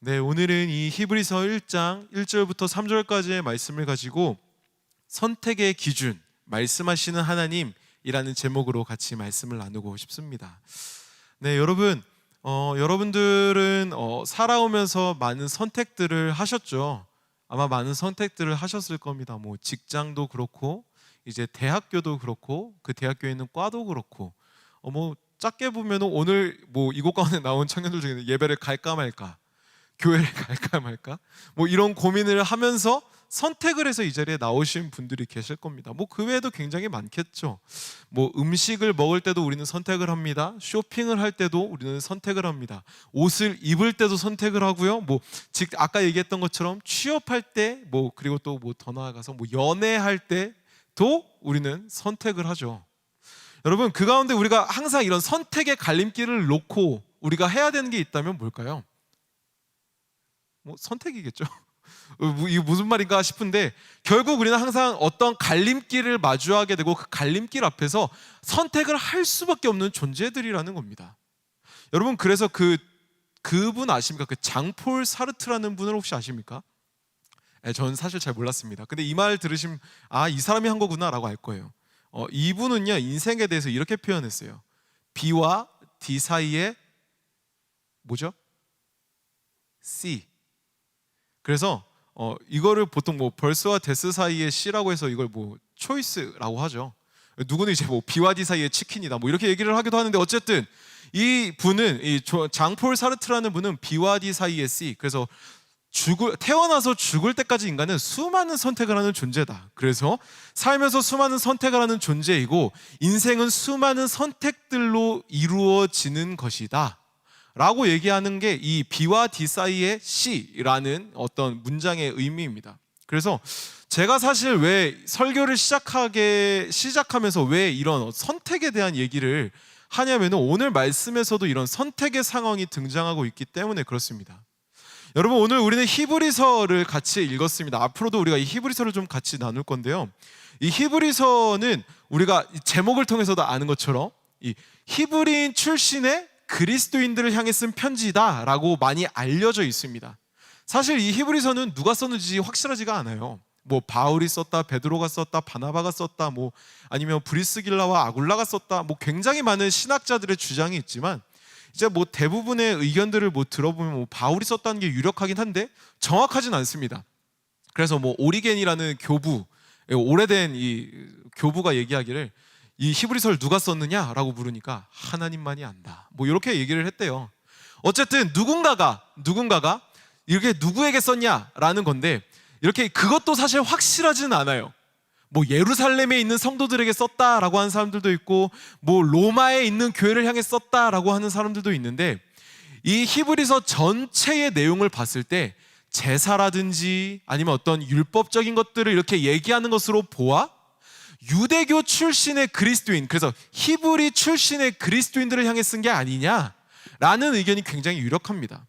네, 오늘은 이 히브리서 1장 1절부터 3절까지의 말씀을 가지고 선택의 기준, 말씀하시는 하나님이라는 제목으로 같이 말씀을 나누고 싶습니다. 네, 여러분들은 살아오면서 많은 선택들을 하셨죠. 아마 많은 선택들을 하셨을 겁니다. 뭐 직장도 그렇고, 이제 대학교도 그렇고, 그 대학교에 있는 과도 그렇고, 뭐 작게 보면 오늘 뭐 이곳 가운데 나온 청년들 중에 예배를 갈까 말까, 교회를 갈까 말까, 뭐 이런 고민을 하면서 선택을 해서 이 자리에 나오신 분들이 계실 겁니다. 뭐 그 외에도 굉장히 많겠죠. 뭐 음식을 먹을 때도 우리는 선택을 합니다. 쇼핑을 할 때도 우리는 선택을 합니다. 옷을 입을 때도 선택을 하고요. 뭐 아까 얘기했던 것처럼 취업할 때, 뭐 그리고 또 뭐 더 나아가서 뭐 연애할 때도 우리는 선택을 하죠. 여러분, 그 가운데 우리가 항상 이런 선택의 갈림길을 놓고 우리가 해야 되는 게 있다면 뭘까요? 뭐 선택이겠죠. 이게 무슨 말인가 싶은데, 결국 우리는 항상 어떤 갈림길을 마주하게 되고 그 갈림길 앞에서 선택을 할 수밖에 없는 존재들이라는 겁니다. 여러분, 그래서 그분 아십니까? 그 장폴 사르트라는 분을 혹시 아십니까? 저는 사실 잘 몰랐습니다. 근데 이 말 들으시면 이 사람이 한 거구나 라고 알 거예요. 이분은요, 인생에 대해서 이렇게 표현했어요. B와 D 사이에 뭐죠? C. 그래서 이거를 보통 뭐 벌스와 데스 사이의 C라고 해서 이걸 뭐 초이스라고 하죠. 누구는 이제 뭐 B와 D 사이의 치킨이다 뭐 이렇게 얘기를 하기도 하는데, 어쨌든 이 분은, 이 장폴 사르트라는 분은 B와 D 사이의 C. 그래서 태어나서 죽을 때까지 인간은 수많은 선택을 하는 존재다. 그래서 살면서 수많은 선택을 하는 존재이고, 인생은 수많은 선택들로 이루어지는 것이다 라고 얘기하는 게 이 B와 D 사이의 C라는 어떤 문장의 의미입니다. 그래서 제가 사실 왜 설교를 시작하면서 왜 이런 선택에 대한 얘기를 하냐면, 오늘 말씀에서도 이런 선택의 상황이 등장하고 있기 때문에 그렇습니다. 여러분, 오늘 우리는 히브리서를 같이 읽었습니다. 앞으로도 우리가 이 히브리서를 좀 같이 나눌 건데요, 이 히브리서는 우리가 제목을 통해서도 아는 것처럼 이 히브리인 출신의 그리스도인들을 향해 쓴 편지다 라고 많이 알려져 있습니다. 사실 이 히브리서는 누가 썼는지 확실하지가 않아요. 뭐 바울이 썼다, 베드로가 썼다, 바나바가 썼다, 뭐 아니면 브리스길라와 아굴라가 썼다, 뭐 굉장히 많은 신학자들의 주장이 있지만, 이제 뭐 대부분의 의견들을 뭐 들어보면 뭐 바울이 썼다는 게 유력하긴 한데 정확하진 않습니다. 그래서 뭐 오리겐이라는 교부, 오래된 이 교부가 얘기하기를, 이 히브리서를 누가 썼느냐라고 물으니까 하나님만이 안다, 뭐 이렇게 얘기를 했대요. 어쨌든 누군가가 이렇게 누구에게 썼냐라는 건데, 이렇게 그것도 사실 확실하지는 않아요. 뭐 예루살렘에 있는 성도들에게 썼다라고 하는 사람들도 있고, 뭐 로마에 있는 교회를 향해 썼다라고 하는 사람들도 있는데, 이 히브리서 전체의 내용을 봤을 때 제사라든지 아니면 어떤 율법적인 것들을 이렇게 얘기하는 것으로 보아 유대교 출신의 그리스도인, 그래서 히브리 출신의 그리스도인들을 향해 쓴 게 아니냐라는 의견이 굉장히 유력합니다.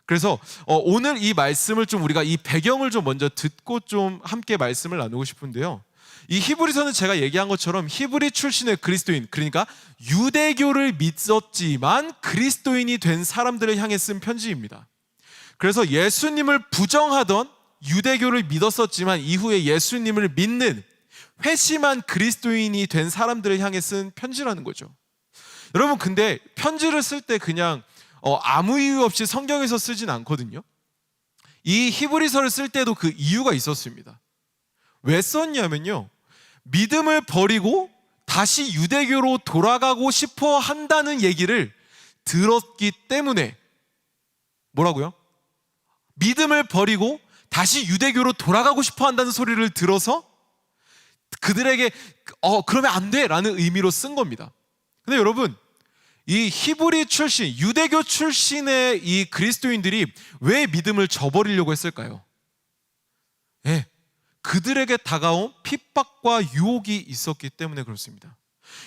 그래서 오늘 이 말씀을 좀 우리가 이 배경을 좀 먼저 듣고 좀 함께 말씀을 나누고 싶은데요, 이 히브리서는 제가 얘기한 것처럼 히브리 출신의 그리스도인, 그러니까 유대교를 믿었지만 그리스도인이 된 사람들을 향해 쓴 편지입니다. 그래서 예수님을 부정하던, 유대교를 믿었었지만 이후에 예수님을 믿는 회심한 그리스도인이 된 사람들을 향해 쓴 편지라는 거죠. 여러분, 근데 편지를 쓸 때 그냥 아무 이유 없이 성경에서 쓰진 않거든요. 이 히브리서를 쓸 때도 그 이유가 있었습니다. 왜 썼냐면요, 믿음을 버리고 다시 유대교로 돌아가고 싶어 한다는 얘기를 들었기 때문에. 뭐라고요? 믿음을 버리고 다시 유대교로 돌아가고 싶어 한다는 소리를 들어서 그들에게 그러면 안 돼 라는 의미로 쓴 겁니다. 근데 여러분, 이 히브리 출신, 유대교 출신의 이 그리스도인들이 왜 믿음을 저버리려고 했을까요? 그들에게 다가온 핍박과 유혹이 있었기 때문에 그렇습니다.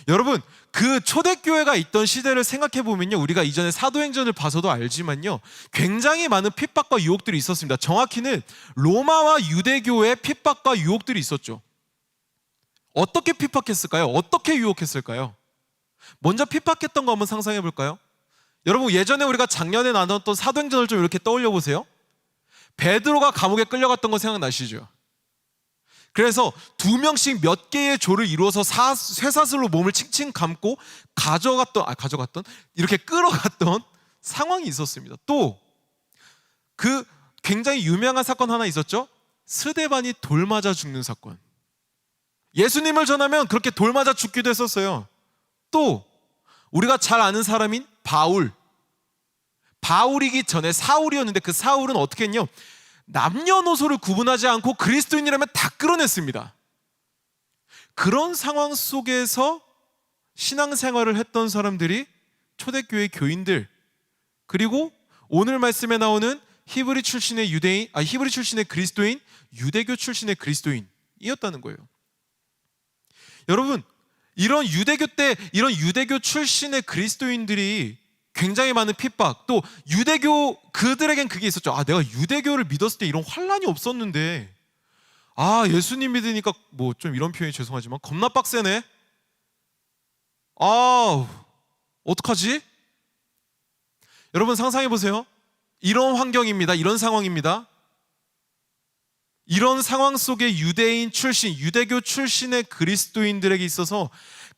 여러분, 그 초대교회가 있던 시대를 생각해 보면요, 우리가 이전에 사도행전을 봐서도 알지만요, 굉장히 많은 핍박과 유혹들이 있었습니다. 정확히는 로마와 유대교의 핍박과 유혹들이 있었죠. 어떻게 핍박했을까요? 어떻게 유혹했을까요? 먼저 핍박했던 거 한번 상상해 볼까요? 여러분, 예전에 우리가 작년에 나눴던 사도행전을 좀 이렇게 떠올려 보세요. 베드로가 감옥에 끌려갔던 거 생각나시죠? 그래서 2명씩 몇 개의 조를 이루어서 쇠사슬로 몸을 칭칭 감고 가져갔던 이렇게 끌어갔던 상황이 있었습니다. 또 그 굉장히 유명한 사건 하나 있었죠. 스데반이 돌 맞아 죽는 사건. 예수님을 전하면 그렇게 돌 맞아 죽기도 했었어요. 또 우리가 잘 아는 사람인 바울이기 전에 사울이었는데, 그 사울은 어떻게 했냐, 남녀노소를 구분하지 않고 그리스도인이라면 다 끌어냈습니다. 그런 상황 속에서 신앙생활을 했던 사람들이 초대교회 교인들, 그리고 오늘 말씀에 나오는 히브리 출신의 그리스도인, 유대교 출신의 그리스도인이었다는 거예요. 여러분, 이런 유대교 출신의 그리스도인들이 굉장히 많은 핍박, 또 그들에겐 그게 있었죠. 내가 유대교를 믿었을 때 이런 환란이 없었는데, 예수님 믿으니까 뭐 좀 이런 표현이 죄송하지만 겁나 빡세네. 어떡하지? 여러분, 상상해 보세요. 이런 환경입니다. 이런 상황입니다. 이런 상황 속에 유대교 출신의 그리스도인들에게 있어서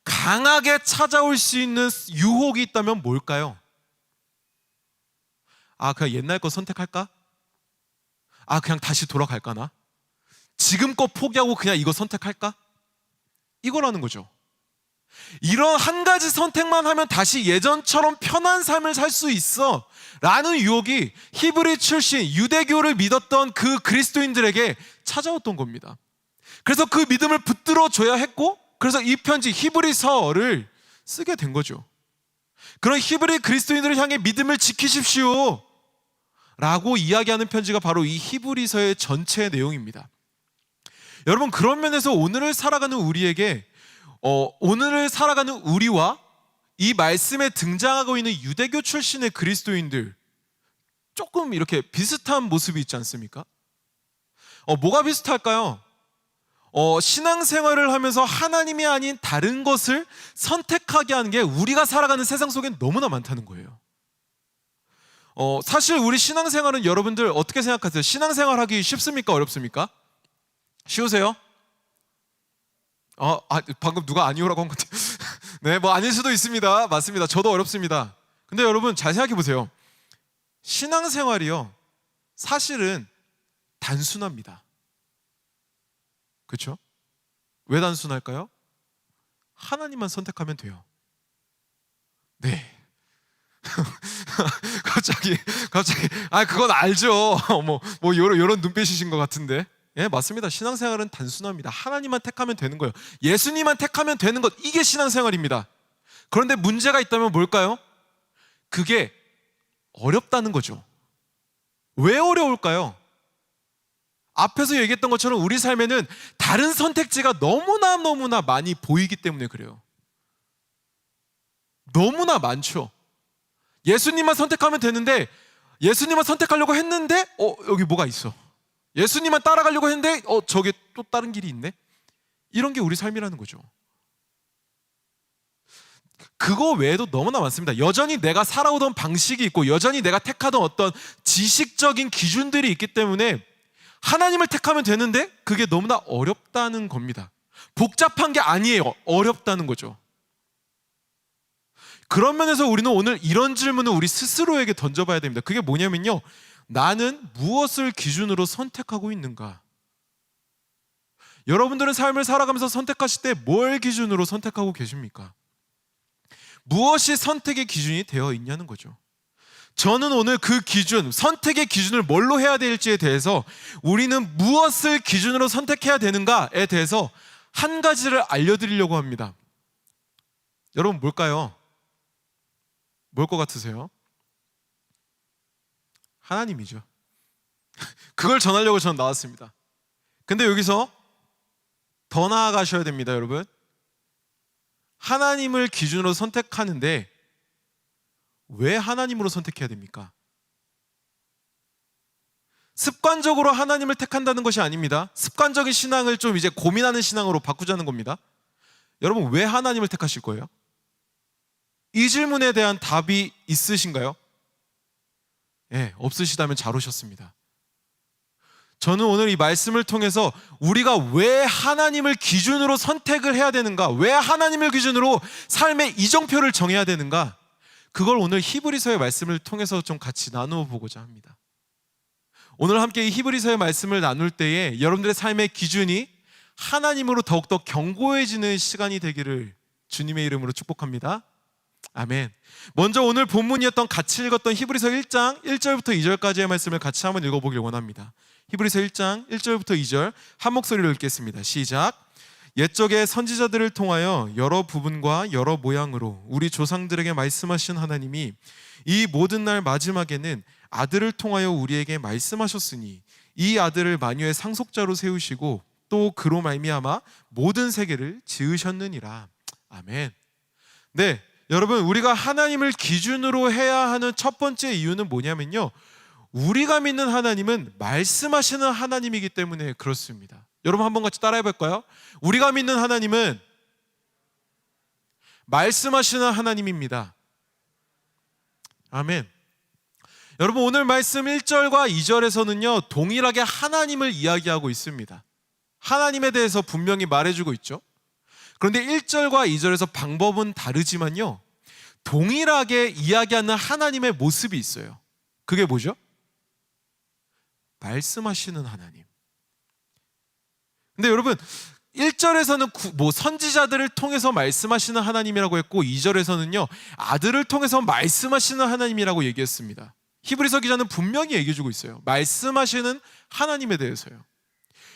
강하게 찾아올 수 있는 유혹이 있다면 뭘까요? 그냥 옛날 거 선택할까? 그냥 다시 돌아갈까 나? 지금 거 포기하고 그냥 이거 선택할까? 이거라는 거죠. 이런 한 가지 선택만 하면 다시 예전처럼 편한 삶을 살 수 있어 라는 유혹이 히브리 출신 유대교를 믿었던 그 그리스도인들에게 찾아왔던 겁니다. 그래서 그 믿음을 붙들어 줘야 했고, 그래서 이 편지 히브리서를 쓰게 된 거죠. 그런 히브리 그리스도인들을 향해 믿음을 지키십시오 라고 이야기하는 편지가 바로 이 히브리서의 전체 내용입니다. 여러분, 그런 면에서 오늘을 살아가는 우리와 이 말씀에 등장하고 있는 유대교 출신의 그리스도인들, 조금 이렇게 비슷한 모습이 있지 않습니까? 뭐가 비슷할까요? 신앙생활을 하면서 하나님이 아닌 다른 것을 선택하게 하는 게 우리가 살아가는 세상 속엔 너무나 많다는 거예요. 사실 우리 신앙생활은, 여러분들 어떻게 생각하세요? 신앙생활하기 쉽습니까? 어렵습니까? 쉬우세요? 방금 누가 아니오라고 한 것 같아요. 네, 뭐 아닐 수도 있습니다. 맞습니다. 저도 어렵습니다. 근데 여러분, 잘 생각해 보세요. 신앙생활이요, 사실은 단순합니다. 그렇죠? 왜 단순할까요? 하나님만 선택하면 돼요. 네. 갑자기 그건 알죠. 뭐 요런 눈빛이신 것 같은데. 예, 맞습니다. 신앙생활은 단순합니다. 하나님만 택하면 되는 거예요. 예수님만 택하면 되는 것, 이게 신앙생활입니다. 그런데 문제가 있다면 뭘까요? 그게 어렵다는 거죠. 왜 어려울까요? 앞에서 얘기했던 것처럼 우리 삶에는 다른 선택지가 너무나 많이 보이기 때문에 그래요. 너무나 많죠. 예수님만 선택하면 되는데, 예수님만 선택하려고 했는데 여기 뭐가 있어. 예수님만 따라가려고 했는데 저게 또 다른 길이 있네. 이런 게 우리 삶이라는 거죠. 그거 외에도 너무나 많습니다. 여전히 내가 살아오던 방식이 있고, 여전히 내가 택하던 어떤 지식적인 기준들이 있기 때문에 하나님을 택하면 되는데 그게 너무나 어렵다는 겁니다. 복잡한 게 아니에요. 어렵다는 거죠. 그런 면에서 우리는 오늘 이런 질문을 우리 스스로에게 던져봐야 됩니다. 그게 뭐냐면요, 나는 무엇을 기준으로 선택하고 있는가? 여러분들은 삶을 살아가면서 선택하실 때 뭘 기준으로 선택하고 계십니까? 무엇이 선택의 기준이 되어 있냐는 거죠. 저는 오늘 그 기준, 선택의 기준을 뭘로 해야 될지에 대해서, 우리는 무엇을 기준으로 선택해야 되는가에 대해서 한 가지를 알려드리려고 합니다. 여러분, 뭘까요? 뭘 것 같으세요? 하나님이죠. 그걸 전하려고 저는 나왔습니다. 근데 여기서 더 나아가셔야 됩니다, 여러분. 하나님을 기준으로 선택하는데 왜 하나님으로 선택해야 됩니까? 습관적으로 하나님을 택한다는 것이 아닙니다. 습관적인 신앙을 좀 이제 고민하는 신앙으로 바꾸자는 겁니다. 여러분, 왜 하나님을 택하실 거예요? 이 질문에 대한 답이 있으신가요? 예, 없으시다면 잘 오셨습니다. 저는 오늘 이 말씀을 통해서 우리가 왜 하나님을 기준으로 선택을 해야 되는가, 왜 하나님을 기준으로 삶의 이정표를 정해야 되는가, 그걸 오늘 히브리서의 말씀을 통해서 좀 같이 나누어 보고자 합니다. 오늘 함께 이 히브리서의 말씀을 나눌 때에 여러분들의 삶의 기준이 하나님으로 더욱더 견고해지는 시간이 되기를 주님의 이름으로 축복합니다. 아멘. 먼저 오늘 본문이었던 같이 읽었던 히브리서 1장 1절부터 2절까지의 말씀을 같이 한번 읽어보길 원합니다. 히브리서 1장 1절부터 2절 한 목소리로 읽겠습니다. 시작. 옛적의 선지자들을 통하여 여러 부분과 여러 모양으로 우리 조상들에게 말씀하신 하나님이 이 모든 날 마지막에는 아들을 통하여 우리에게 말씀하셨으니 이 아들을 만유의 상속자로 세우시고 또 그로 말미암아 모든 세계를 지으셨느니라. 아멘. 네, 여러분, 우리가 하나님을 기준으로 해야 하는 첫 번째 이유는 뭐냐면요, 우리가 믿는 하나님은 말씀하시는 하나님이기 때문에 그렇습니다. 여러분 한번 같이 따라해 볼까요? 우리가 믿는 하나님은 말씀하시는 하나님입니다. 아멘. 여러분, 오늘 말씀 1절과 2절에서는요 동일하게 하나님을 이야기하고 있습니다. 하나님에 대해서 분명히 말해주고 있죠. 그런데 1절과 2절에서 방법은 다르지만요 동일하게 이야기하는 하나님의 모습이 있어요. 그게 뭐죠? 말씀하시는 하나님. 근데 여러분, 1절에서는 선지자들을 통해서 말씀하시는 하나님이라고 했고 2절에서는요 아들을 통해서 말씀하시는 하나님이라고 얘기했습니다. 히브리서 기자는 분명히 얘기해주고 있어요. 말씀하시는 하나님에 대해서요.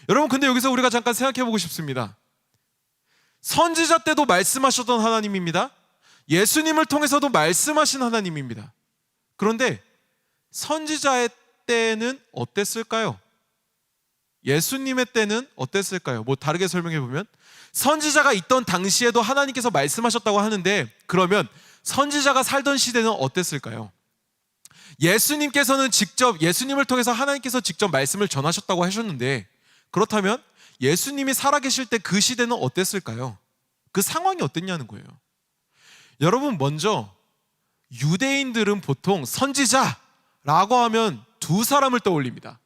여러분, 근데 여기서 우리가 잠깐 생각해보고 싶습니다. 선지자 때도 말씀하셨던 하나님입니다. 예수님을 통해서도 말씀하신 하나님입니다. 그런데 선지자의 때는 어땠을까요? 예수님의 때는 어땠을까요? 다르게 설명해 보면, 선지자가 있던 당시에도 하나님께서 말씀하셨다고 하는데, 그러면 선지자가 살던 시대는 어땠을까요? 예수님께서는 직접, 예수님을 통해서 하나님께서 직접 말씀을 전하셨다고 하셨는데, 그렇다면 예수님이 살아계실 때 그 시대는 어땠을까요? 그 상황이 어땠냐는 거예요. 여러분, 먼저 유대인들은 보통 선지자라고 하면 두 사람을 떠올립니다.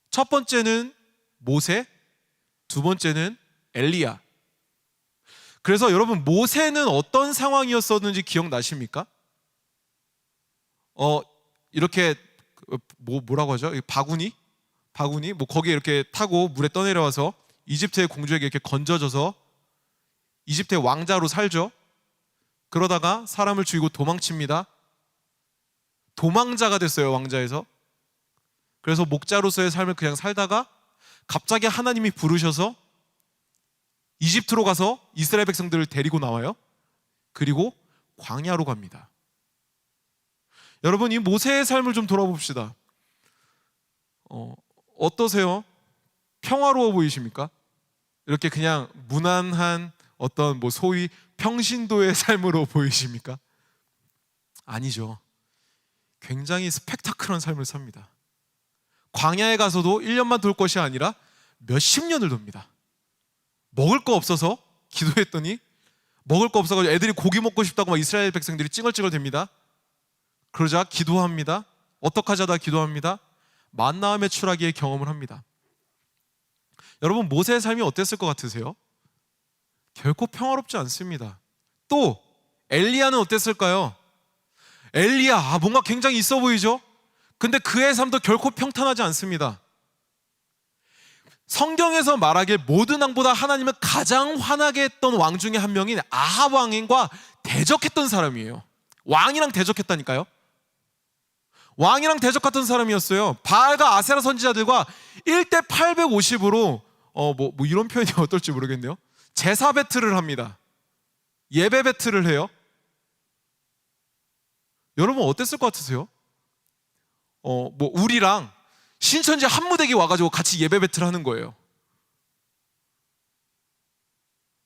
첫 번째는 모세, 두 번째는 엘리야. 그래서 여러분, 모세는 어떤 상황이었었는지 기억나십니까? 이렇게 뭐라고 하죠? 바구니 거기에 이렇게 타고 물에 떠내려와서 이집트의 공주에게 이렇게 건져져서 이집트의 왕자로 살죠. 그러다가 사람을 죽이고 도망칩니다. 도망자가 됐어요, 왕자에서. 그래서 목자로서의 삶을 그냥 살다가 갑자기 하나님이 부르셔서 이집트로 가서 이스라엘 백성들을 데리고 나와요. 그리고 광야로 갑니다. 여러분, 이 모세의 삶을 좀 돌아봅시다. 어떠세요? 평화로워 보이십니까? 이렇게 그냥 무난한 어떤 소위 평신도의 삶으로 보이십니까? 아니죠. 굉장히 스펙타클한 삶을 삽니다. 광야에 가서도 1년만 돌 것이 아니라 몇십 년을 돕니다. 먹을 거 없어서 기도했더니 먹을 거 없어서 애들이 고기 먹고 싶다고 막 이스라엘 백성들이 찡얼찡얼 됩니다. 그러자 기도합니다. 어떡하자 하다 기도합니다. 만나와 메추라기의 경험을 합니다. 여러분, 모세의 삶이 어땠을 것 같으세요? 결코 평화롭지 않습니다. 또 엘리야는 어땠을까요? 엘리야, 뭔가 굉장히 있어 보이죠? 근데 그의 삶도 결코 평탄하지 않습니다. 성경에서 말하길 모든 왕보다 하나님을 가장 화나게 했던 왕 중에 한 명인 아합 왕과 대적했던 사람이에요. 왕이랑 대적했다니까요. 왕이랑 대적했던 사람이었어요. 바알과 아세라 선지자들과 1대 850으로 이런 표현이 어떨지 모르겠네요. 제사 배틀을 합니다. 예배 배틀을 해요. 여러분, 어땠을 것 같으세요? 우리랑 신천지 한무대기 와가지고 같이 예배 배틀 하는 거예요.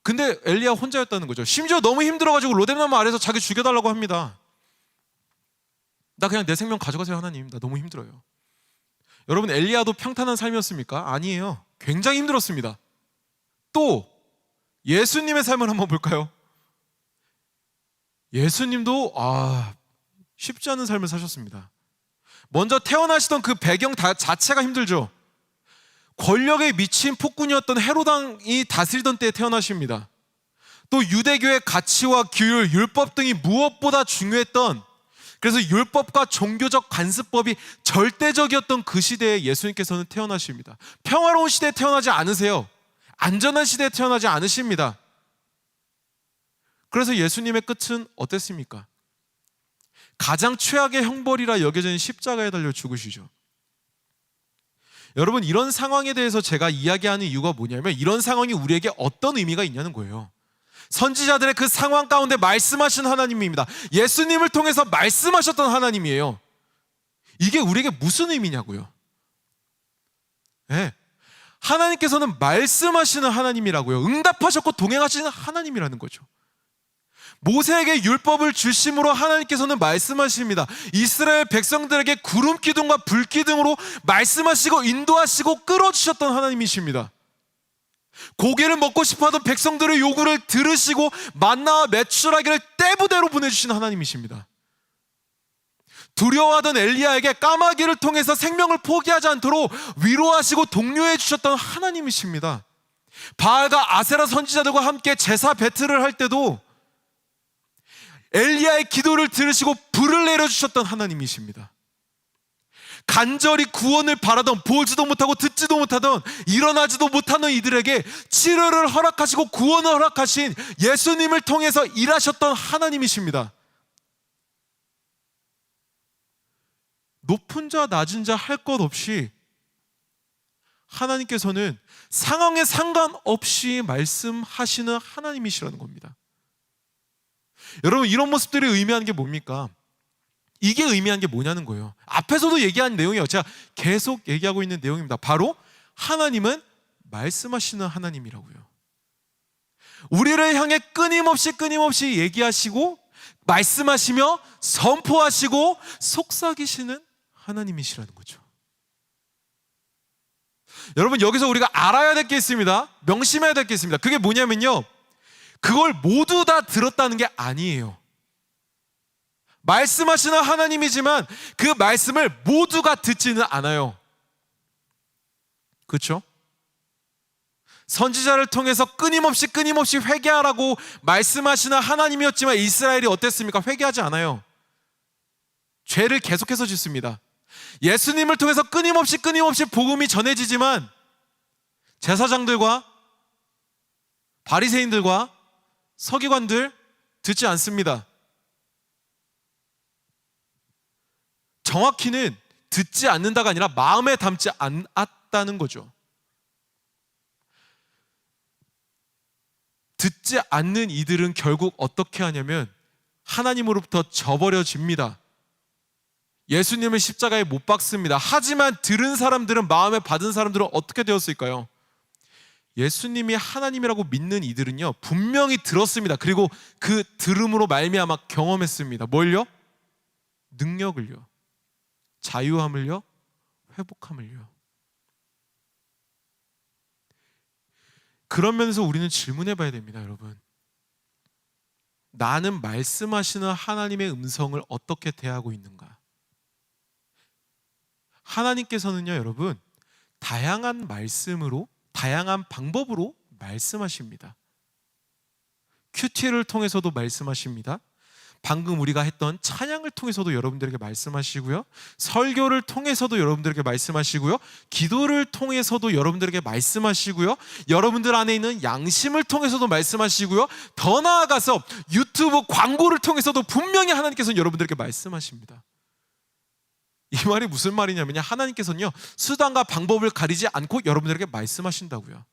근데 엘리야 혼자였다는 거죠. 심지어 너무 힘들어가지고 로뎀나무 아래에서 자기 죽여달라고 합니다. 나 그냥 내 생명 가져가세요, 하나님. 나 너무 힘들어요. 여러분, 엘리야도 평탄한 삶이었습니까? 아니에요. 굉장히 힘들었습니다. 또 예수님의 삶을 한번 볼까요? 예수님도 쉽지 않은 삶을 사셨습니다. 먼저 태어나시던 그 배경 자체가 힘들죠. 권력에 미친 폭군이었던 헤로당이 다스리던 때에 태어나십니다. 또 유대교의 가치와 규율, 율법 등이 무엇보다 중요했던, 그래서 율법과 종교적 관습법이 절대적이었던 그 시대에 예수님께서는 태어나십니다. 평화로운 시대에 태어나지 않으세요. 안전한 시대에 태어나지 않으십니다. 그래서 예수님의 끝은 어땠습니까? 가장 최악의 형벌이라 여겨지는 십자가에 달려 죽으시죠. 여러분, 이런 상황에 대해서 제가 이야기하는 이유가 뭐냐면, 이런 상황이 우리에게 어떤 의미가 있냐는 거예요. 선지자들의 그 상황 가운데 말씀하신 하나님입니다. 예수님을 통해서 말씀하셨던 하나님이에요. 이게 우리에게 무슨 의미냐고요. 네. 하나님께서는 말씀하시는 하나님이라고요. 응답하셨고 동행하시는 하나님이라는 거죠. 모세에게 율법을 주심으로 하나님께서는 말씀하십니다. 이스라엘 백성들에게 구름 기둥과 불 기둥으로 말씀하시고 인도하시고 끌어주셨던 하나님이십니다. 고기를 먹고 싶어하던 백성들의 요구를 들으시고 만나와 메추라기를 때부대로 보내주신 하나님이십니다. 두려워하던 엘리야에게 까마귀를 통해서 생명을 포기하지 않도록 위로하시고 독려해 주셨던 하나님이십니다. 바알과 아세라 선지자들과 함께 제사 배틀을 할 때도 엘리야의 기도를 들으시고 불을 내려주셨던 하나님이십니다. 간절히 구원을 바라던, 보지도 못하고 듣지도 못하던, 일어나지도 못하는 이들에게 치료를 허락하시고 구원을 허락하신 예수님을 통해서 일하셨던 하나님이십니다. 높은 자 낮은 자 할 것 없이 하나님께서는 상황에 상관없이 말씀하시는 하나님이시라는 겁니다. 여러분, 이런 모습들이 의미하는 게 뭡니까? 이게 의미하는 게 뭐냐는 거예요. 앞에서도 얘기한 내용이에요. 제가 계속 얘기하고 있는 내용입니다. 바로 하나님은 말씀하시는 하나님이라고요. 우리를 향해 끊임없이 얘기하시고 말씀하시며 선포하시고 속삭이시는 하나님이시라는 거죠. 여러분, 여기서 우리가 알아야 될 게 있습니다. 명심해야 될 게 있습니다. 그게 뭐냐면요, 그걸 모두 다 들었다는 게 아니에요. 말씀하시는 하나님이지만 그 말씀을 모두가 듣지는 않아요. 그렇죠? 선지자를 통해서 끊임없이 회개하라고 말씀하시는 하나님이었지만 이스라엘이 어땠습니까? 회개하지 않아요. 죄를 계속해서 짓습니다. 예수님을 통해서 끊임없이 복음이 전해지지만 제사장들과 바리새인들과 서기관들 듣지 않습니다. 정확히는 듣지 않는다가 아니라 마음에 담지 않았다는 거죠. 듣지 않는 이들은 결국 어떻게 하냐면 하나님으로부터 저버려집니다. 예수님을 십자가에 못 박습니다. 하지만 들은 사람들은, 마음에 받은 사람들은 어떻게 되었을까요? 예수님이 하나님이라고 믿는 이들은요, 분명히 들었습니다. 그리고 그 들음으로 말미암아 경험했습니다. 뭘요? 능력을요, 자유함을요, 회복함을요. 그런 면에서 우리는 질문해 봐야 됩니다, 여러분. 나는 말씀하시는 하나님의 음성을 어떻게 대하고 있는가? 하나님께서는요, 여러분, 다양한 말씀으로, 다양한 방법으로 말씀하십니다. 큐티를 통해서도 말씀하십니다. 방금 우리가 했던 찬양을 통해서도 여러분들에게 말씀하시고요, 설교를 통해서도 여러분들에게 말씀하시고요, 기도를 통해서도 여러분들에게 말씀하시고요, 여러분들 안에 있는 양심을 통해서도 말씀하시고요, 더 나아가서 유튜브 광고를 통해서도 분명히 하나님께서는 여러분들에게 말씀하십니다. 이 말이 무슨 말이냐면요, 하나님께서는요, 수단과 방법을 가리지 않고 여러분들에게 말씀하신다고요.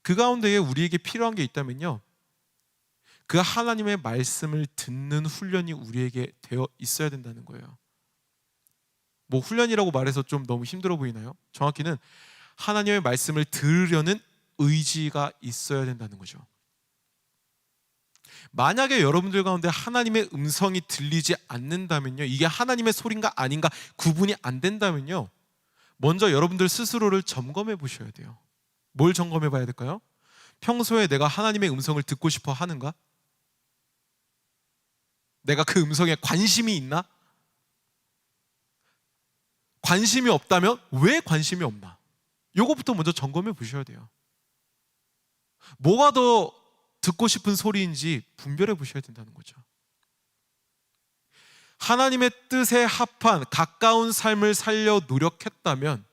그 가운데에 우리에게 필요한 게 있다면요, 그 하나님의 말씀을 듣는 훈련이 우리에게 되어 있어야 된다는 거예요. 뭐 훈련이라고 말해서 좀 너무 힘들어 보이나요? 정확히는 하나님의 말씀을 들으려는 의지가 있어야 된다는 거죠. 만약에 여러분들 가운데 하나님의 음성이 들리지 않는다면요, 이게 하나님의 소리인가 아닌가 구분이 안 된다면요, 먼저 여러분들 스스로를 점검해 보셔야 돼요. 뭘 점검해 봐야 될까요? 평소에 내가 하나님의 음성을 듣고 싶어 하는가? 내가 그 음성에 관심이 있나? 관심이 없다면 왜 관심이 없나? 요거부터 먼저 점검해 보셔야 돼요. 뭐가 더 듣고 싶은 소리인지 분별해 보셔야 된다는 거죠. 하나님의 뜻에 합한 가까운 삶을 살려 노력했다면,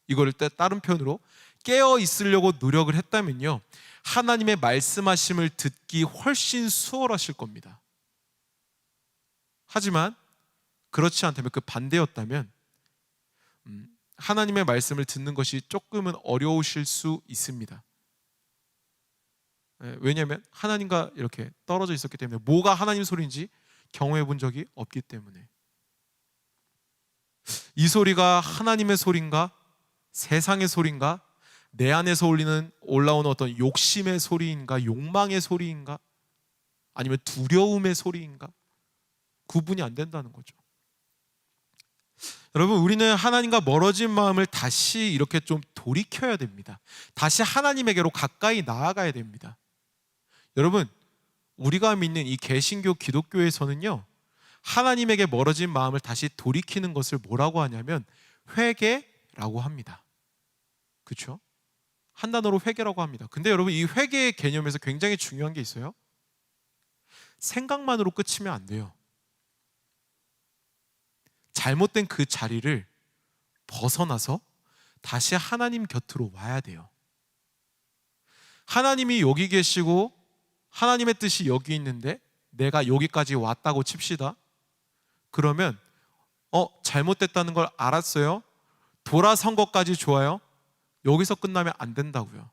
이거를 다른 표현으로 깨어 있으려고 노력을 했다면요, 하나님의 말씀하심을 듣기 훨씬 수월하실 겁니다. 하지만 그렇지 않다면, 그 반대였다면 하나님의 말씀을 듣는 것이 조금은 어려우실 수 있습니다. 왜냐하면 하나님과 이렇게 떨어져 있었기 때문에, 뭐가 하나님 소리인지 경험해 본 적이 없기 때문에. 이 소리가 하나님의 소리인가? 세상의 소리인가? 내 안에서 올라오는 어떤 욕심의 소리인가? 욕망의 소리인가? 아니면 두려움의 소리인가? 구분이 안 된다는 거죠. 여러분, 우리는 하나님과 멀어진 마음을 다시 이렇게 좀 돌이켜야 됩니다. 다시 하나님에게로 가까이 나아가야 됩니다. 여러분, 우리가 믿는 이 개신교 기독교에서는요, 하나님에게 멀어진 마음을 다시 돌이키는 것을 뭐라고 하냐면 회개라고 합니다. 그렇죠? 한 단어로 회개라고 합니다. 근데 여러분, 이 회개의 개념에서 굉장히 중요한 게 있어요. 생각만으로 끝이면 안 돼요. 잘못된 그 자리를 벗어나서 다시 하나님 곁으로 와야 돼요. 하나님이 여기 계시고 하나님의 뜻이 여기 있는데 내가 여기까지 왔다고 칩시다. 그러면 잘못됐다는 걸 알았어요. 돌아선 것까지 좋아요. 여기서 끝나면 안 된다고요.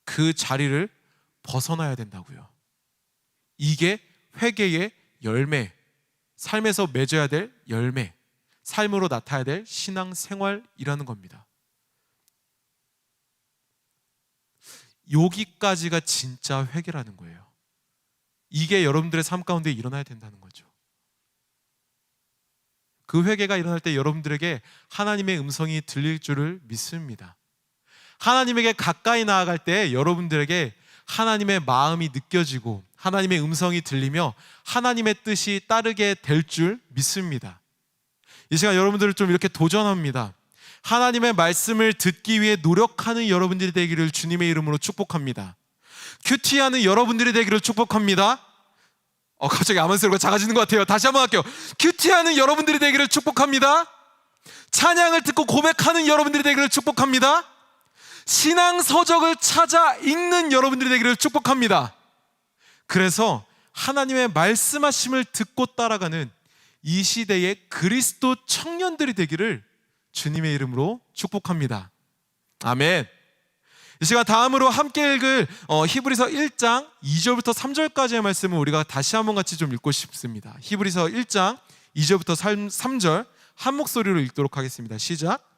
그 자리를 벗어나야 된다고요. 이게 회개의 열매, 삶에서 맺어야 될 열매, 삶으로 나타나야 될 신앙생활이라는 겁니다. 여기까지가 진짜 회개라는 거예요. 이게 여러분들의 삶 가운데 일어나야 된다는 거죠. 그 회개가 일어날 때 여러분들에게 하나님의 음성이 들릴 줄을 믿습니다. 하나님에게 가까이 나아갈 때 여러분들에게 하나님의 마음이 느껴지고 하나님의 음성이 들리며 하나님의 뜻이 따르게 될 줄 믿습니다. 이 시간 여러분들을 좀 이렇게 도전합니다. 하나님의 말씀을 듣기 위해 노력하는 여러분들이 되기를 주님의 이름으로 축복합니다. 큐티하는 여러분들이 되기를 축복합니다. 갑자기 아멘 소리가 작아지는 것 같아요. 다시 한번 할게요. 큐티하는 여러분들이 되기를 축복합니다. 찬양을 듣고 고백하는 여러분들이 되기를 축복합니다. 신앙 서적을 찾아 읽는 여러분들이 되기를 축복합니다. 그래서 하나님의 말씀하심을 듣고 따라가는 이 시대의 그리스도 청년들이 되기를 주님의 이름으로 축복합니다. 아멘. 이 시간 다음으로 함께 읽을 히브리서 1장 2절부터 3절까지의 말씀을 우리가 다시 한번 같이 좀 읽고 싶습니다. 히브리서 1장 2절부터 3절 한 목소리로 읽도록 하겠습니다. 시작.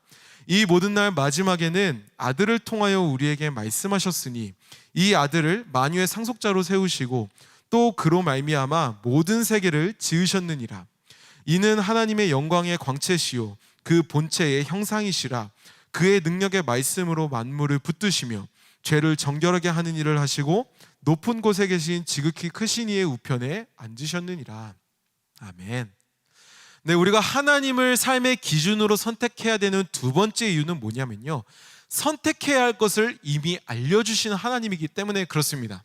이 모든 날 마지막에는 아들을 통하여 우리에게 말씀하셨으니 이 아들을 만유의 상속자로 세우시고 또 그로 말미암아 모든 세계를 지으셨느니라. 이는 하나님의 영광의 광채시요 그 본체의 형상이시라. 그의 능력의 말씀으로 만물을 붙드시며 죄를 정결하게 하는 일을 하시고 높은 곳에 계신 지극히 크신 이의 우편에 앉으셨느니라. 아멘. 네, 우리가 하나님을 삶의 기준으로 선택해야 되는 두 번째 이유는 뭐냐면요, 선택해야 할 것을 이미 알려주신 하나님이기 때문에 그렇습니다.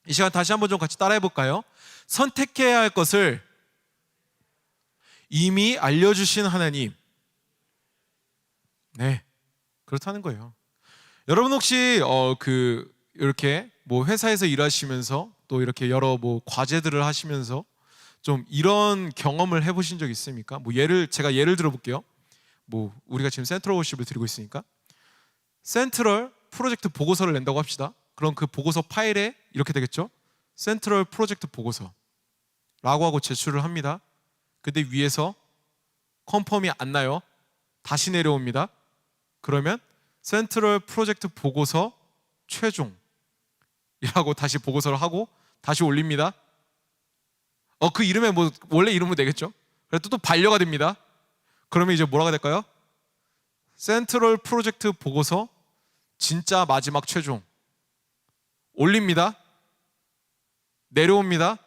이 시간 다시 한번 좀 같이 따라해 볼까요? 선택해야 할 것을 이미 알려주신 하나님. 네, 그렇다는 거예요. 여러분 혹시 이렇게 뭐 회사에서 일하시면서 또 이렇게 여러 뭐 과제들을 하시면서 좀 이런 경험을 해보신 적 있습니까? 제가 예를 들어볼게요. 우리가 지금 센트럴 워십을 드리고 있으니까 센트럴 프로젝트 보고서를 낸다고 합시다. 그럼 그 보고서 파일에 이렇게 되겠죠? 센트럴 프로젝트 보고서라고 하고 제출을 합니다. 근데 위에서 컨펌이 안 나요. 다시 내려옵니다. 그러면 센트럴 프로젝트 보고서 최종이라고 다시 보고서를 하고 다시 올립니다. 그 이름에 원래 이름으로 되겠죠? 그래도 또 반려가 됩니다. 그러면 이제 뭐라고 될까요? 센트럴 프로젝트 보고서 진짜 마지막 최종. 올립니다. 내려옵니다.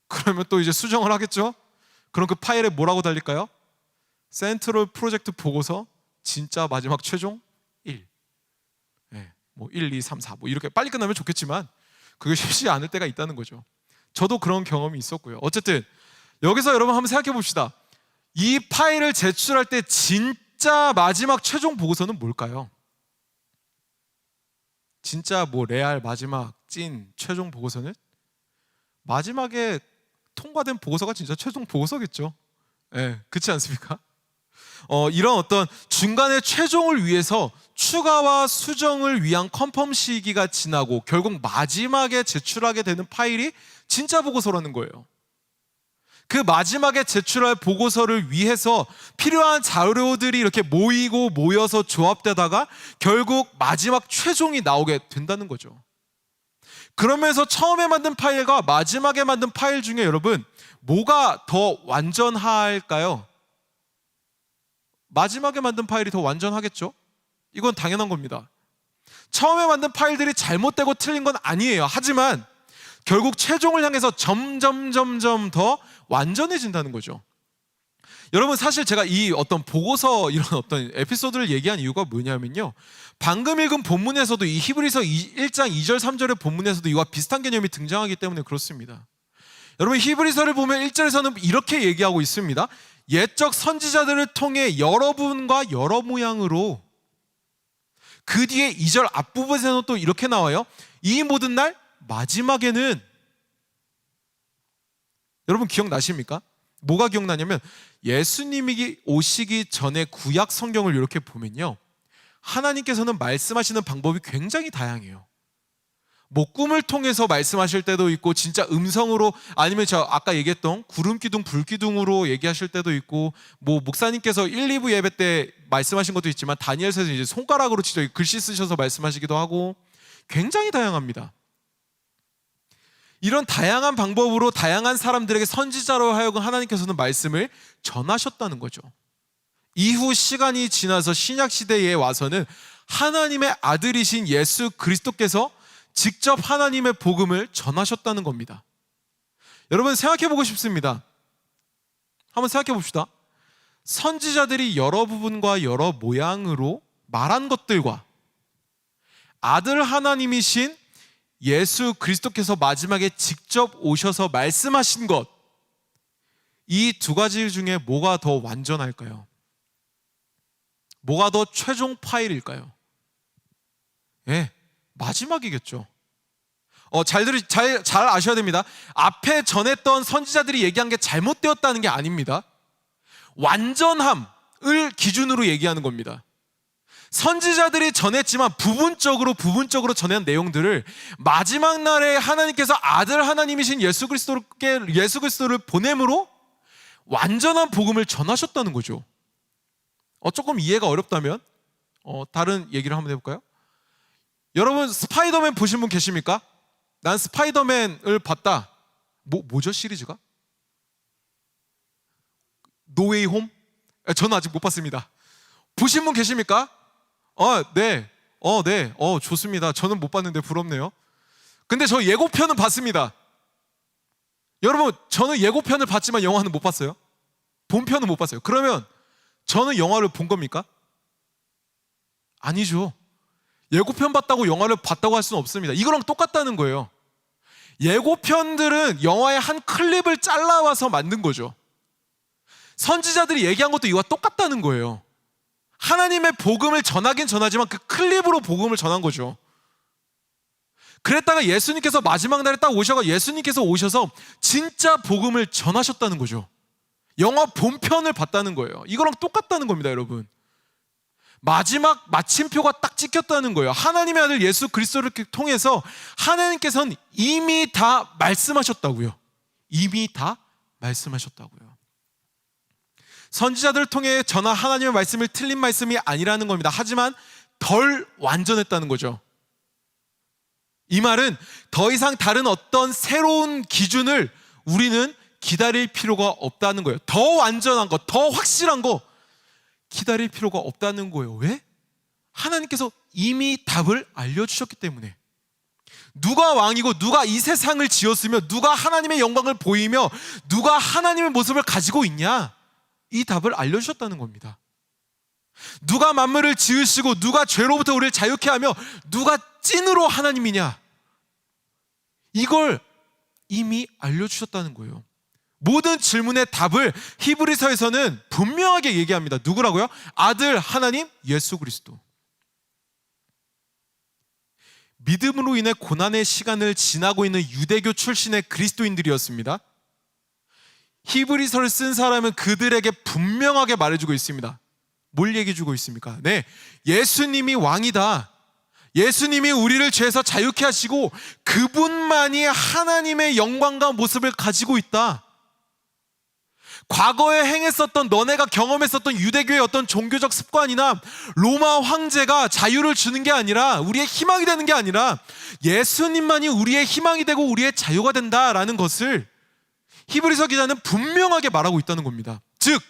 그러면 또 이제 수정을 하겠죠. 그럼 그 파일에 뭐라고 달릴까요? 센트럴 프로젝트 보고서 진짜 마지막 최종 1. 네, 뭐 1, 2, 3, 4 뭐 이렇게 빨리 끝나면 좋겠지만 그게 쉽지 않을 때가 있다는 거죠. 저도 그런 경험이 있었고요. 어쨌든 여기서 여러분 한번 생각해 봅시다. 이 파일을 제출할 때 진짜 마지막 최종 보고서는 뭘까요? 진짜 뭐 레알 마지막 찐 최종 보고서는 마지막에 통과된 보고서가 진짜 최종 보고서겠죠. 예, 그렇지 않습니까? 이런 어떤 중간에 최종을 위해서 추가와 수정을 위한 컨펌 시기가 지나고 결국 마지막에 제출하게 되는 파일이 진짜 보고서라는 거예요. 그 마지막에 제출할 보고서를 위해서 필요한 자료들이 이렇게 모여서 조합되다가 결국 마지막 최종이 나오게 된다는 거죠. 그러면서 처음에 만든 파일과 마지막에 만든 파일 중에 여러분 뭐가 더 완전할까요? 마지막에 만든 파일이 더 완전하겠죠? 이건 당연한 겁니다. 처음에 만든 파일들이 잘못되고 틀린 건 아니에요. 하지만 결국 최종을 향해서 점점 더 완전해진다는 거죠. 여러분 사실 제가 이 어떤 보고서 이런 어떤 에피소드를 얘기한 이유가 뭐냐면요, 방금 읽은 본문에서도 이 히브리서 1장 2절 3절의 본문에서도 이와 비슷한 개념이 등장하기 때문에 그렇습니다. 여러분 히브리서를 보면 1절에서는 이렇게 얘기하고 있습니다. 옛적 선지자들을 통해 여러분과 여러 모양으로. 그 뒤에 2절 앞부분에서는 또 이렇게 나와요. 이 모든 날 마지막에는. 여러분 기억나십니까? 뭐가 기억나냐면 예수님이 오시기 전에 구약 성경을 이렇게 보면요, 하나님께서는 말씀하시는 방법이 굉장히 다양해요. 뭐 꿈을 통해서 말씀하실 때도 있고 진짜 음성으로, 아니면 저 아까 얘기했던 구름기둥 불기둥으로 얘기하실 때도 있고, 뭐 목사님께서 1, 2부 예배 때 말씀하신 것도 있지만 다니엘서에서 이제 손가락으로 직접 글씨 쓰셔서 말씀하시기도 하고 굉장히 다양합니다. 이런 다양한 방법으로 다양한 사람들에게 선지자로 하여금 하나님께서는 말씀을 전하셨다는 거죠. 이후 시간이 지나서 신약 시대에 와서는 하나님의 아들이신 예수 그리스도께서 직접 하나님의 복음을 전하셨다는 겁니다. 여러분 생각해 보고 싶습니다. 한번 생각해 봅시다. 선지자들이 여러 부분과 여러 모양으로 말한 것들과 아들 하나님이신 예수 그리스도께서 마지막에 직접 오셔서 말씀하신 것, 이 두 가지 중에 뭐가 더 완전할까요? 뭐가 더 최종 파일일까요? 예, 마지막이겠죠. 잘 아셔야 됩니다. 앞에 전했던 선지자들이 얘기한 게 잘못되었다는 게 아닙니다. 완전함을 기준으로 얘기하는 겁니다. 선지자들이 전했지만 부분적으로 전한 내용들을 마지막 날에 하나님께서 아들 하나님이신 예수 그리스도를 보냄으로 완전한 복음을 전하셨다는 거죠. 조금 이해가 어렵다면 다른 얘기를 한번 해볼까요? 여러분 스파이더맨 보신 분 계십니까? 난 스파이더맨을 봤다. 뭐죠 시리즈가? 노웨이 홈? 저는 아직 못 봤습니다. 보신 분 계십니까? 네. 좋습니다. 저는 못 봤는데 부럽네요. 근데 저 예고편은 봤습니다. 여러분 저는 예고편을 봤지만 영화는 못 봤어요. 본편은 못 봤어요. 그러면 저는 영화를 본 겁니까? 아니죠. 예고편 봤다고 영화를 봤다고 할 수는 없습니다. 이거랑 똑같다는 거예요. 예고편들은 영화의 한 클립을 잘라와서 만든 거죠. 선지자들이 얘기한 것도 이와 똑같다는 거예요. 하나님의 복음을 전하긴 전하지만 그 클립으로 복음을 전한 거죠. 그랬다가 예수님께서 마지막 날에 딱 예수님께서 오셔서 진짜 복음을 전하셨다는 거죠. 영화 본편을 봤다는 거예요. 이거랑 똑같다는 겁니다, 여러분. 마지막 마침표가 딱 찍혔다는 거예요. 하나님의 아들 예수 그리스도를 통해서 하나님께서는 이미 다 말씀하셨다고요. 이미 다 말씀하셨다고요. 선지자들을 통해 전한 하나님의 말씀을 틀린 말씀이 아니라는 겁니다. 하지만 덜 완전했다는 거죠. 이 말은 더 이상 다른 어떤 새로운 기준을 우리는 기다릴 필요가 없다는 거예요. 더 완전한 거, 더 확실한 거 기다릴 필요가 없다는 거예요. 왜? 하나님께서 이미 답을 알려주셨기 때문에. 누가 왕이고 누가 이 세상을 지었으며 누가 하나님의 영광을 보이며 누가 하나님의 모습을 가지고 있냐? 이 답을 알려주셨다는 겁니다. 누가 만물을 지으시고 누가 죄로부터 우리를 자유케 하며 누가 찐으로 하나님이냐? 이걸 이미 알려주셨다는 거예요. 모든 질문의 답을 히브리서에서는 분명하게 얘기합니다. 누구라고요? 아들 하나님 예수 그리스도. 믿음으로 인해 고난의 시간을 지나고 있는 유대교 출신의 그리스도인들이었습니다. 히브리서를 쓴 사람은 그들에게 분명하게 말해주고 있습니다. 뭘 얘기해주고 있습니까? 네, 예수님이 왕이다. 예수님이 우리를 죄에서 자유케 하시고 그분만이 하나님의 영광과 모습을 가지고 있다. 과거에 행했었던, 너네가 경험했었던 유대교의 어떤 종교적 습관이나 로마 황제가 자유를 주는 게 아니라, 우리의 희망이 되는 게 아니라 예수님만이 우리의 희망이 되고 우리의 자유가 된다라는 것을 히브리서 기자는 분명하게 말하고 있다는 겁니다. 즉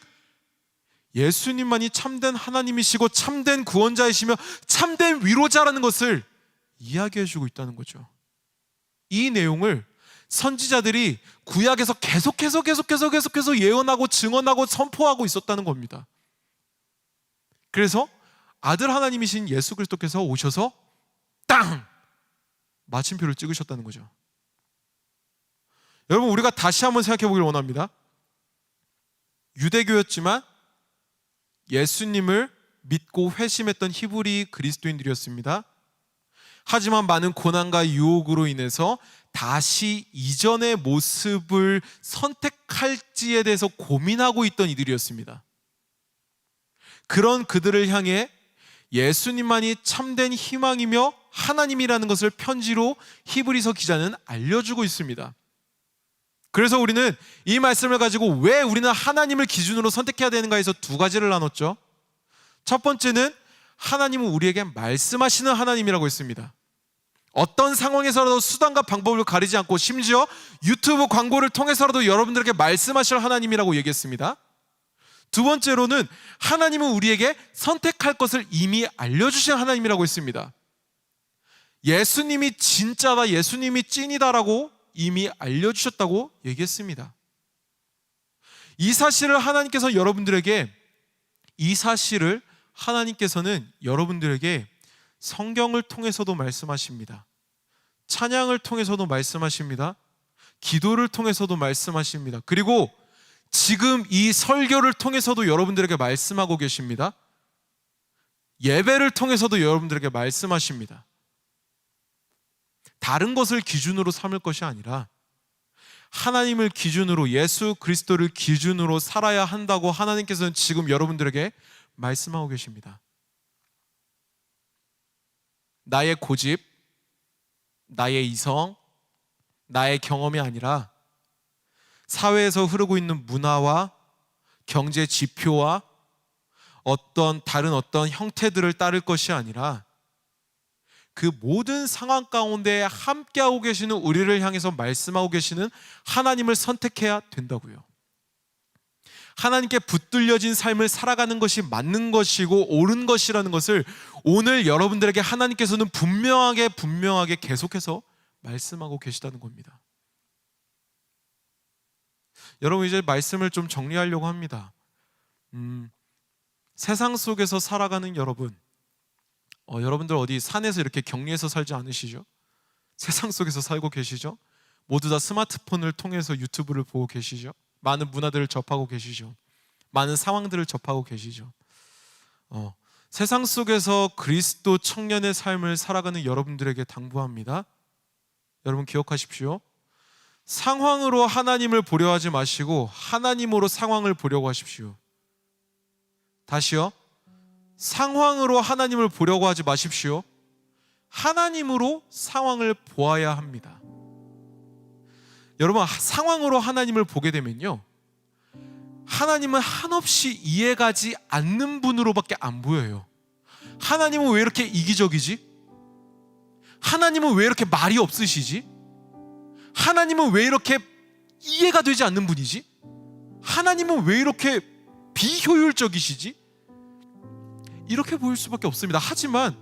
예수님만이 참된 하나님이시고 참된 구원자이시며 참된 위로자라는 것을 이야기해주고 있다는 거죠. 이 내용을 선지자들이 구약에서 계속해서 예언하고 증언하고 선포하고 있었다는 겁니다. 그래서 아들 하나님이신 예수 그리스도께서 오셔서 땅! 마침표를 찍으셨다는 거죠. 여러분, 우리가 다시 한번 생각해 보기를 원합니다. 유대교였지만 예수님을 믿고 회심했던 히브리 그리스도인들이었습니다. 하지만 많은 고난과 유혹으로 인해서 다시 이전의 모습을 선택할지에 대해서 고민하고 있던 이들이었습니다. 그런 그들을 향해 예수님만이 참된 희망이며 하나님이라는 것을 편지로 히브리서 기자는 알려주고 있습니다. 그래서 우리는 이 말씀을 가지고 왜 우리는 하나님을 기준으로 선택해야 되는가 해서 두 가지를 나눴죠. 첫 번째는 하나님은 우리에게 말씀하시는 하나님이라고 했습니다. 어떤 상황에서라도 수단과 방법을 가리지 않고 심지어 유튜브 광고를 통해서라도 여러분들에게 말씀하실 하나님이라고 얘기했습니다. 두 번째로는 하나님은 우리에게 선택할 것을 이미 알려주신 하나님이라고 했습니다. 예수님이 진짜다, 예수님이 찐이다라고 이미 알려주셨다고 얘기했습니다. 이 사실을 하나님께서는 여러분들에게 성경을 통해서도 말씀하십니다. 찬양을 통해서도 말씀하십니다. 기도를 통해서도 말씀하십니다. 그리고 지금 이 설교를 통해서도 여러분들에게 말씀하고 계십니다. 예배를 통해서도 여러분들에게 말씀하십니다. 다른 것을 기준으로 삼을 것이 아니라 하나님을 기준으로, 예수 그리스도를 기준으로 살아야 한다고 하나님께서는 지금 여러분들에게 말씀하고 계십니다. 나의 고집, 나의 이성, 나의 경험이 아니라 사회에서 흐르고 있는 문화와 경제 지표와 다른 어떤 형태들을 따를 것이 아니라 그 모든 상황 가운데 함께하고 계시는, 우리를 향해서 말씀하고 계시는 하나님을 선택해야 된다고요. 하나님께 붙들려진 삶을 살아가는 것이 맞는 것이고 옳은 것이라는 것을 오늘 여러분들에게 하나님께서는 분명하게 계속해서 말씀하고 계시다는 겁니다. 여러분, 이제 말씀을 좀 정리하려고 합니다. 세상 속에서 살아가는 여러분들 어디 산에서 이렇게 격리해서 살지 않으시죠? 세상 속에서 살고 계시죠? 모두 다 스마트폰을 통해서 유튜브를 보고 계시죠? 많은 문화들을 접하고 계시죠? 많은 상황들을 접하고 계시죠? 세상 속에서 그리스도 청년의 삶을 살아가는 여러분들에게 당부합니다. 여러분 기억하십시오. 상황으로 하나님을 보려 하지 마시고 하나님으로 상황을 보려고 하십시오. 다시요. 상황으로 하나님을 보려고 하지 마십시오. 하나님으로 상황을 보아야 합니다. 여러분, 상황으로 하나님을 보게 되면요, 하나님은 한없이 이해가지 않는 분으로밖에 안 보여요. 하나님은 왜 이렇게 이기적이지? 하나님은 왜 이렇게 말이 없으시지? 하나님은 왜 이렇게 이해가 되지 않는 분이지? 하나님은 왜 이렇게 비효율적이시지? 이렇게 보일 수밖에 없습니다. 하지만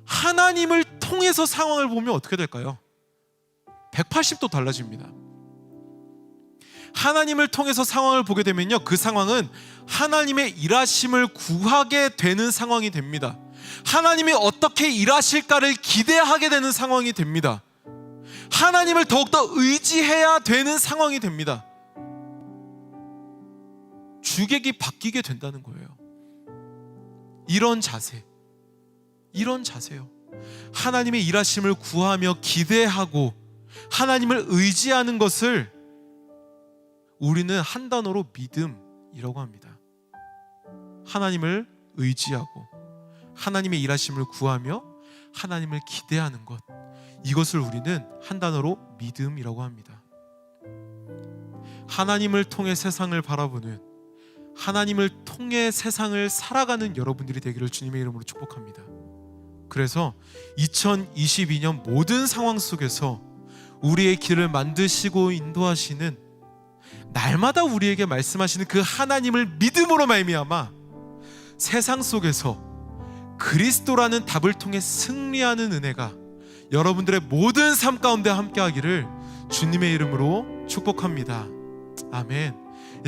하나님을 통해서 상황을 보면 어떻게 될까요? 180도 달라집니다. 하나님을 통해서 상황을 보게 되면요, 그 상황은 하나님의 일하심을 구하게 되는 상황이 됩니다. 하나님이 어떻게 일하실까를 기대하게 되는 상황이 됩니다. 하나님을 더욱더 의지해야 되는 상황이 됩니다. 주객이 바뀌게 된다는 거예요. 이런 자세요. 하나님의 일하심을 구하며 기대하고 하나님을 의지하는 것을 우리는 한 단어로 믿음이라고 합니다. 하나님을 의지하고 하나님의 일하심을 구하며 하나님을 기대하는 것, 이것을 우리는 한 단어로 믿음이라고 합니다. 하나님을 통해 세상을 바라보는, 하나님을 통해 세상을 살아가는 여러분들이 되기를 주님의 이름으로 축복합니다. 그래서 2022년 모든 상황 속에서 우리의 길을 만드시고 인도하시는, 날마다 우리에게 말씀하시는 그 하나님을 믿음으로 말미암아 세상 속에서 그리스도라는 답을 통해 승리하는 은혜가 여러분들의 모든 삶 가운데 함께하기를 주님의 이름으로 축복합니다. 아멘.